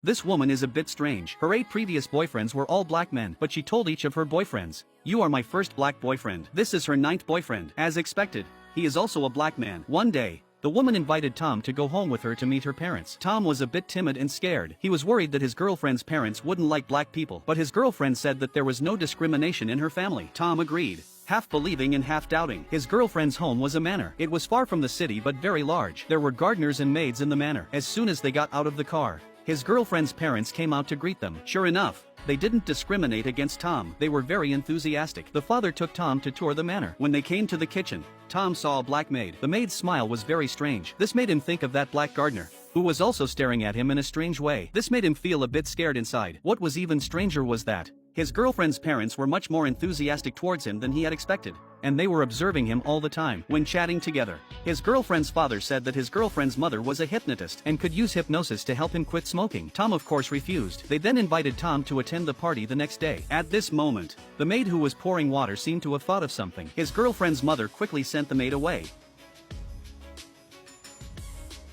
This woman is a bit strange. Her 8 previous boyfriends were all black men, but she told each of her boyfriends, "You are my first black boyfriend." This is her 9th boyfriend. As expected, he is also a black man. One day, the woman invited Tom to go home with her to meet her parents. Tom was a bit timid and scared. He was worried that his girlfriend's parents wouldn't like black people, but his girlfriend said that there was no discrimination in her family. Tom agreed, half believing and half doubting. His girlfriend's home was a manor. It was far from the city but very large. There were gardeners and maids in the manor. As soon as they got out of the car, his girlfriend's parents came out to greet them. Sure enough, they didn't discriminate against Tom. They were very enthusiastic. The father took Tom to tour the manor. When they came to the kitchen, Tom saw a black maid. The maid's smile was very strange. This made him think of that black gardener, who was also staring at him in a strange way. This made him feel a bit scared inside. What was even stranger was that his girlfriend's parents were much more enthusiastic towards him than he had expected, and they were observing him all the time. When chatting together, his girlfriend's father said that his girlfriend's mother was a hypnotist and could use hypnosis to help him quit smoking. Tom of course refused. They then invited Tom to attend the party the next day. At this moment, the maid who was pouring water seemed to have thought of something. His girlfriend's mother quickly sent the maid away.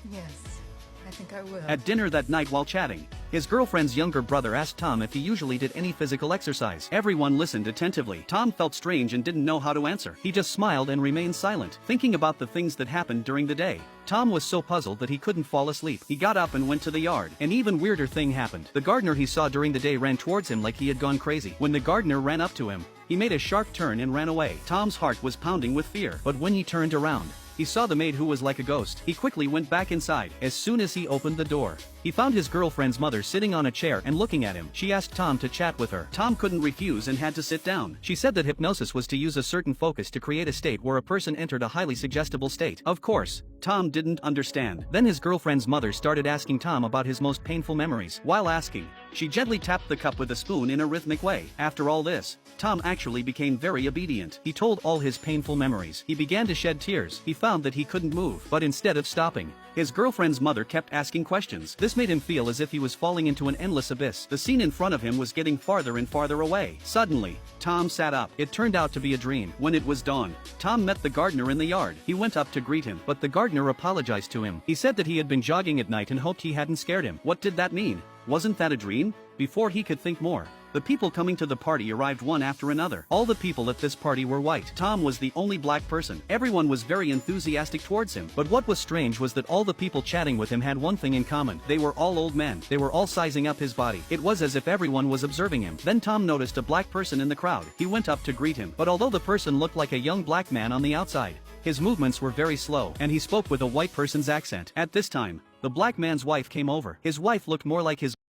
Yes, I think I will. At dinner that night while chatting, his girlfriend's younger brother asked Tom if he usually did any physical exercise. Everyone listened attentively. Tom felt strange and didn't know how to answer. He just smiled and remained silent, thinking about the things that happened during the day. Tom was so puzzled that he couldn't fall asleep. He got up and went to the yard. An even weirder thing happened. The gardener he saw during the day ran towards him like he had gone crazy. When the gardener ran up to him, he made a sharp turn and ran away. Tom's heart was pounding with fear, but when he turned around, he saw the maid who was like a ghost. He quickly went back inside. As soon as he opened the door, he found his girlfriend's mother sitting on a chair and looking at him. She asked Tom to chat with her. Tom couldn't refuse and had to sit down. She said that hypnosis was to use a certain focus to create a state where a person entered a highly suggestible state. Of course, Tom didn't understand. Then his girlfriend's mother started asking Tom about his most painful memories. While asking, she gently tapped the cup with a spoon in a rhythmic way. After all this, Tom actually became very obedient. He told all his painful memories. He began to shed tears. He found that he couldn't move. But instead of stopping, his girlfriend's mother kept asking questions. This made him feel as if he was falling into an endless abyss. The scene in front of him was getting farther and farther away. Suddenly, Tom sat up. It turned out to be a dream. When it was dawn, Tom met the gardener in the yard. He went up to greet him, but the gardener apologized to him. He said that he had been jogging at night and hoped he hadn't scared him. What did that mean? Wasn't that a dream? Before he could think more, the people coming to the party arrived one after another. All the people at this party were white. Tom was the only black person. Everyone was very enthusiastic towards him. But what was strange was that all the people chatting with him had one thing in common. They were all old men. They were all sizing up his body. It was as if everyone was observing him. Then Tom noticed a black person in the crowd. He went up to greet him. But although the person looked like a young black man on the outside, his movements were very slow, and he spoke with a white person's accent. At this time, the black man's wife came over. His wife looked more like his